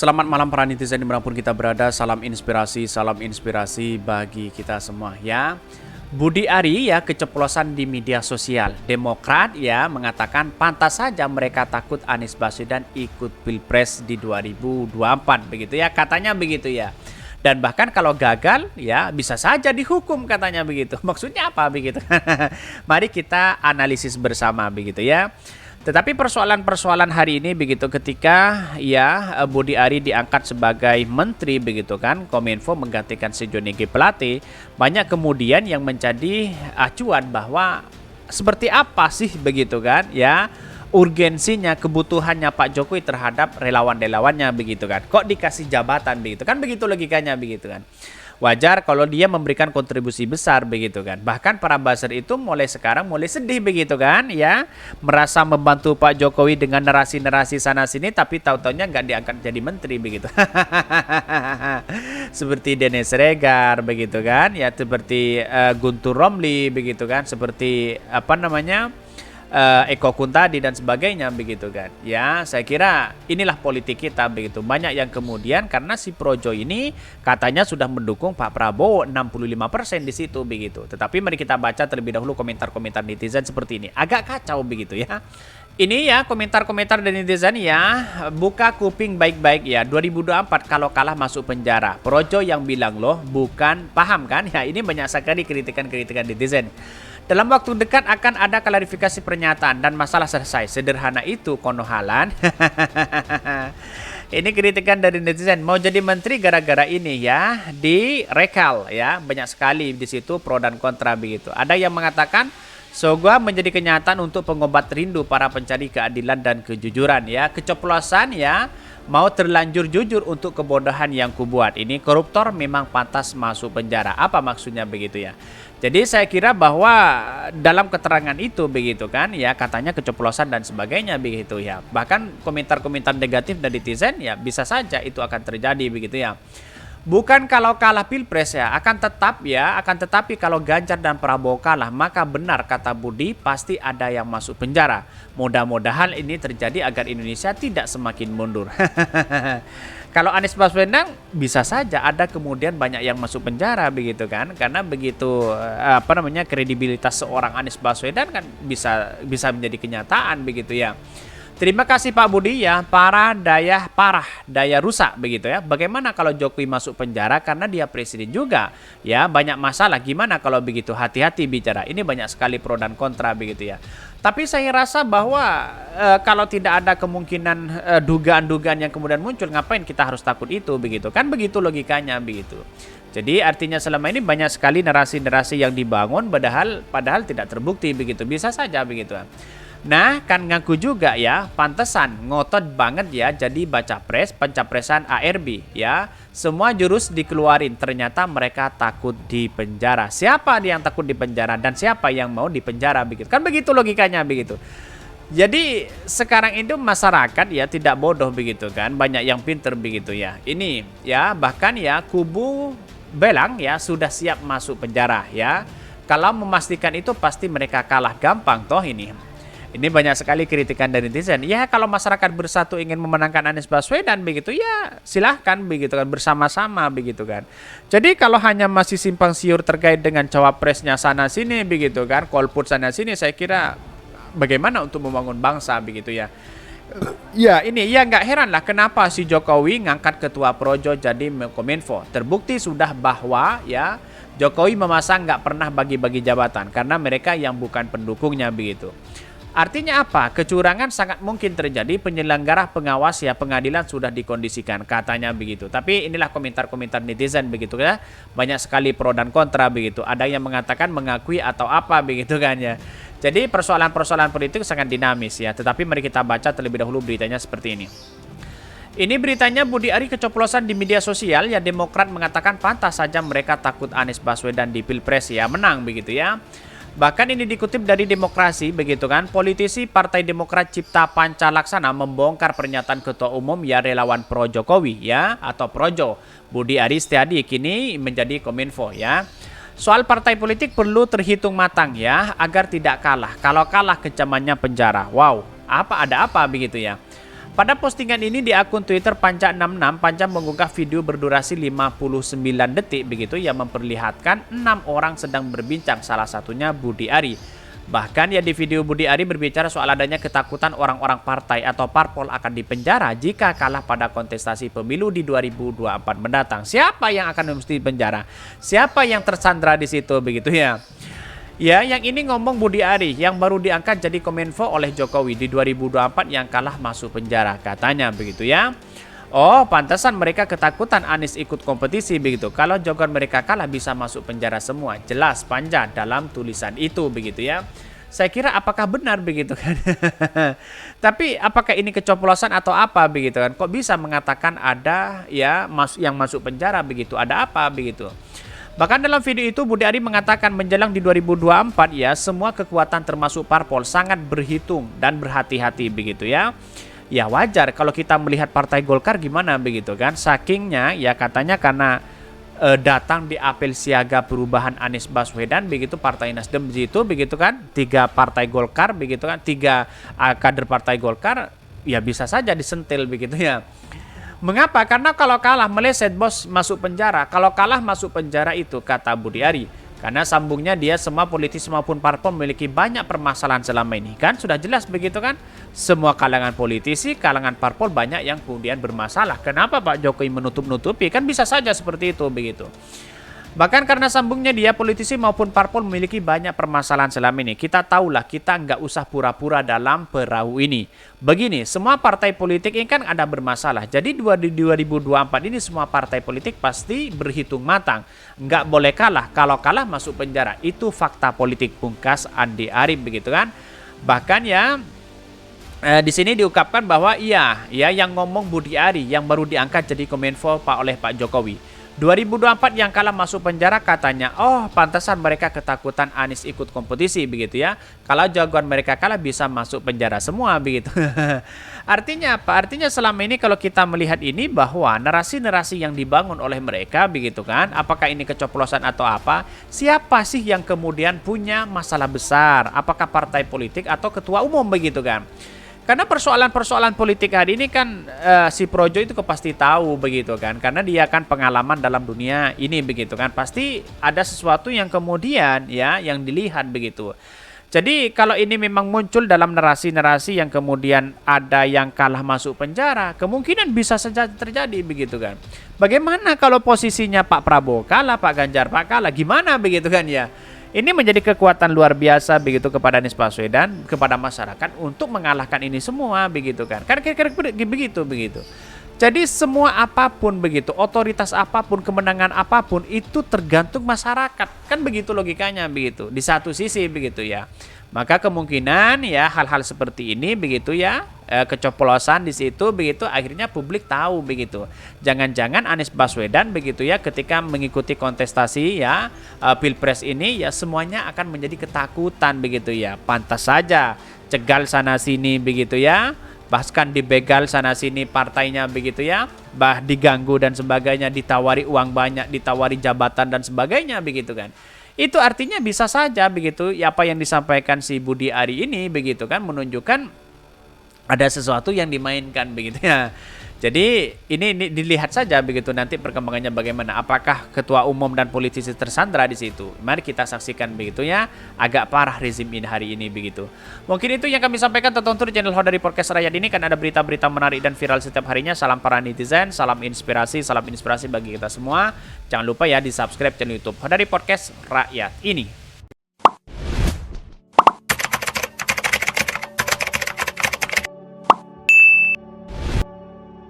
Selamat malam para netizen dimanapun kita berada. Salam inspirasi bagi kita semua ya. Budi Ari ya keceplosan di media sosial. Demokrat ya mengatakan pantas saja mereka takut Anies Baswedan ikut Pilpres di 2024 begitu ya, katanya begitu ya. Dan bahkan kalau gagal ya bisa saja dihukum katanya begitu. Maksudnya apa begitu? Mari kita analisis bersama begitu ya. Tetapi persoalan-persoalan hari ini begitu ketika ya Budi Ari diangkat sebagai menteri begitu kan, Kominfo menggantikan Sejoni G Plate, banyak kemudian yang menjadi acuan bahwa seperti apa sih begitu kan ya urgensinya, kebutuhannya Pak Jokowi terhadap relawan-relawannya begitu kan. Kok dikasih jabatan begitu kan, begitu logikanya begitu kan. Wajar kalau dia memberikan kontribusi besar begitu kan. Bahkan para buzzer itu mulai sekarang mulai sedih begitu kan ya. Merasa membantu Pak Jokowi dengan narasi-narasi sana sini tapi tahu-taunya nggak diangkat jadi menteri begitu. Seperti Dennis Regar begitu kan ya, seperti Guntur Romli begitu kan, seperti apa namanya Eko Kuntadi dan sebagainya begitu kan. Ya, saya kira inilah politik kita begitu. Banyak yang kemudian karena si Projo ini katanya sudah mendukung Pak Prabowo 65% di situ begitu. Tetapi mari kita baca terlebih dahulu komentar-komentar netizen seperti ini. Agak kacau begitu ya. Ini ya komentar-komentar dari netizen ya. Buka kuping baik-baik ya. 2024 kalau kalah masuk penjara. Projo yang bilang loh, bukan paham kan? Ya, ini banyak sekali kritikan-kritikan netizen. Dalam waktu dekat akan ada klarifikasi pernyataan dan masalah selesai. Sederhana itu konohalan. Ini kritikan dari netizen. Mau jadi menteri gara-gara ini ya, di rekal ya. Banyak sekali di situ pro dan kontra begitu. Ada yang mengatakan Sogwa menjadi kenyataan untuk pengobat rindu para pencari keadilan dan kejujuran ya. Keceplosan ya, mau terlanjur jujur untuk kebodohan yang kubuat. Ini koruptor memang pantas masuk penjara. Apa maksudnya begitu ya? Jadi saya kira bahwa dalam keterangan itu begitu kan ya, katanya keceplosan dan sebagainya begitu ya. Bahkan komentar-komentar negatif dari netizen ya bisa saja itu akan terjadi begitu ya. Bukan kalau kalah Pilpres ya, akan tetapi kalau Ganjar dan Prabowo kalah, maka benar kata Budi pasti ada yang masuk penjara. Mudah-mudahan ini terjadi agar Indonesia tidak semakin mundur. Kalau Anies Baswedan bisa saja ada kemudian banyak yang masuk penjara begitu kan, karena begitu kredibilitas seorang Anies Baswedan kan bisa menjadi kenyataan begitu ya. Terima kasih Pak Budi ya, parah daya rusak begitu ya. Bagaimana kalau Jokowi masuk penjara karena dia presiden juga ya, banyak masalah. Gimana kalau begitu? Hati-hati bicara. Ini banyak sekali pro dan kontra begitu ya. Tapi saya rasa bahwa kalau tidak ada kemungkinan dugaan-dugaan yang kemudian muncul, ngapain kita harus takut itu begitu? Kan begitu logikanya begitu. Jadi artinya selama ini banyak sekali narasi-narasi yang dibangun padahal tidak terbukti begitu. Bisa saja begitu. Nah, kan ngaku juga ya, pantesan ngotot banget ya jadi baca pres pencapresan ARB ya. Semua jurus dikeluarin, ternyata mereka takut di penjara. Siapa yang takut di penjara dan siapa yang mau di penjara begitu? Kan begitu logikanya begitu. Jadi sekarang itu masyarakat ya tidak bodoh begitu kan, banyak yang pinter begitu ya. Ini ya bahkan ya kubu Belang ya sudah siap masuk penjara ya. Kalau memastikan itu pasti mereka kalah gampang toh ini. Ini banyak sekali kritikan dari netizen. Ya kalau masyarakat bersatu ingin memenangkan Anies Baswedan begitu ya silahkan begitu kan, bersama-sama begitu kan. Jadi kalau hanya masih simpang siur terkait dengan cawapresnya sana sini begitu kan, golput sana sini, saya kira bagaimana untuk membangun bangsa begitu ya. Ya ini ya nggak heran lah kenapa si Jokowi ngangkat ketua Projo jadi Kominfo. Terbukti sudah bahwa ya Jokowi memasang nggak pernah bagi-bagi jabatan karena mereka yang bukan pendukungnya begitu. Artinya apa? Kecurangan sangat mungkin terjadi, penyelenggara pengawas ya pengadilan sudah dikondisikan, katanya begitu. Tapi inilah komentar-komentar netizen begitu ya. Banyak sekali pro dan kontra begitu. Ada yang mengatakan mengakui atau apa begitu kan ya. Jadi persoalan-persoalan politik sangat dinamis ya. Tetapi mari kita baca terlebih dahulu beritanya seperti ini. Ini beritanya Budi Ari keceplosan di media sosial ya, Demokrat mengatakan pantas saja mereka takut Anies Baswedan di Pilpres ya menang begitu ya. Bahkan ini dikutip dari Demokrasi begitu kan, politisi Partai Demokrat Cipta Panca Laksana membongkar pernyataan Ketua Umum ya relawan pro Jokowi ya atau Projo Budi Ari Setiadi kini menjadi Kominfo ya. Soal partai politik perlu terhitung matang ya agar tidak kalah. Kalau kalah kecamannya penjara. Wow, ada apa begitu ya. Pada postingan ini di akun Twitter Panca66, Panca mengunggah video berdurasi 59 detik begitu yang memperlihatkan 6 orang sedang berbincang, salah satunya Budi Ari. Bahkan ya di video Budi Ari berbicara soal adanya ketakutan orang-orang partai atau parpol akan dipenjara jika kalah pada kontestasi pemilu di 2024 mendatang. Siapa yang akan mesti penjara? Siapa yang tersandra di situ begitu ya? Ya, yang ini ngomong Budi Ari yang baru diangkat jadi Kominfo oleh Jokowi di 2024 yang kalah masuk penjara katanya begitu ya. Oh, pantasan mereka ketakutan Anies ikut kompetisi begitu. Kalau jagoan mereka kalah bisa masuk penjara semua. Jelas Panja dalam tulisan itu begitu ya. Saya kira apakah benar begitu kan? Tapi apakah ini kecoplosan atau apa begitu kan? Kok bisa mengatakan ada ya yang masuk penjara begitu? Ada apa begitu? Bahkan dalam video itu Budi Ari mengatakan menjelang di 2024 ya semua kekuatan termasuk parpol sangat berhitung dan berhati-hati begitu ya. Ya wajar kalau kita melihat Partai Golkar gimana begitu kan. Sakingnya ya katanya karena datang di apel siaga perubahan Anies Baswedan begitu Partai Nasdem itu begitu kan. 3 Partai Golkar begitu kan. 3 kader Partai Golkar ya bisa saja disentil begitu ya. Mengapa? Karena kalau kalah meleset bos masuk penjara. Kalau kalah masuk penjara itu kata Budi Ari. Karena sambungnya dia semua politisi maupun parpol memiliki banyak permasalahan selama ini. Kan sudah jelas begitu kan? Semua kalangan politisi, kalangan parpol banyak yang kemudian bermasalah. Kenapa Pak Jokowi menutup-nutupi? Kan bisa saja seperti itu begitu. Bahkan karena sambungnya dia politisi maupun parpol memiliki banyak permasalahan selama ini. Kita tahulah kita nggak usah pura-pura dalam perahu ini. Begini, semua partai politik ini kan ada bermasalah. Jadi di 2024 ini semua partai politik pasti berhitung matang. Nggak boleh kalah. Kalau kalah masuk penjara. Itu fakta politik pungkas Andi Arief begitu kan. Bahkan ya di sini diungkapkan bahwa ya yang ngomong Budi Ari yang baru diangkat jadi Kominfo oleh Pak Jokowi. 2024 yang kalah masuk penjara katanya, oh pantasan mereka ketakutan Anies ikut kompetisi begitu ya. Kalau jagoan mereka kalah bisa masuk penjara semua begitu. Artinya apa? Artinya selama ini kalau kita melihat ini bahwa narasi-narasi yang dibangun oleh mereka begitu kan, apakah ini kecoplosan atau apa? Siapa sih yang kemudian punya masalah besar? Apakah partai politik atau ketua umum begitu kan? Karena persoalan-persoalan politik hari ini kan si Projo itu pasti tahu begitu kan. Karena dia kan pengalaman dalam dunia ini begitu kan. Pasti ada sesuatu yang kemudian ya yang dilihat begitu. Jadi kalau ini memang muncul dalam narasi-narasi yang kemudian ada yang kalah masuk penjara, kemungkinan bisa saja terjadi begitu kan. Bagaimana kalau posisinya Pak Prabowo kalah, Pak Ganjar Pak kalah, gimana begitu kan ya. Ini menjadi kekuatan luar biasa begitu kepada Anies Baswedan, kepada masyarakat untuk mengalahkan ini semua begitu kan. Karena kira-kira begitu. Jadi semua apapun begitu, otoritas apapun, kemenangan apapun itu tergantung masyarakat. Kan begitu logikanya begitu. Di satu sisi begitu ya. Maka kemungkinan ya hal-hal seperti ini begitu ya, kecoplosan di situ begitu akhirnya publik tahu begitu. Jangan-jangan Anies Baswedan begitu ya ketika mengikuti kontestasi ya Pilpres ini ya semuanya akan menjadi ketakutan begitu ya. Pantas saja cegal sana sini begitu ya. Bahkan dibegal sana sini partainya begitu ya. Diganggu dan sebagainya, ditawari uang banyak, ditawari jabatan dan sebagainya begitu kan. Itu artinya bisa saja begitu ya apa yang disampaikan si Budi Ari ini begitu kan menunjukkan ada sesuatu yang dimainkan begitu ya. Jadi ini dilihat saja begitu nanti perkembangannya bagaimana. Apakah ketua umum dan politisi tersandra di situ? Mari kita saksikan begitu ya. Agak parah rezim ini hari ini begitu. Mungkin itu yang kami sampaikan tonton di channel Hodari Podcast Rakyat ini kan ada berita-berita menarik dan viral setiap harinya. Salam para netizen, salam inspirasi bagi kita semua. Jangan lupa ya di subscribe channel YouTube Hodari Podcast Rakyat ini.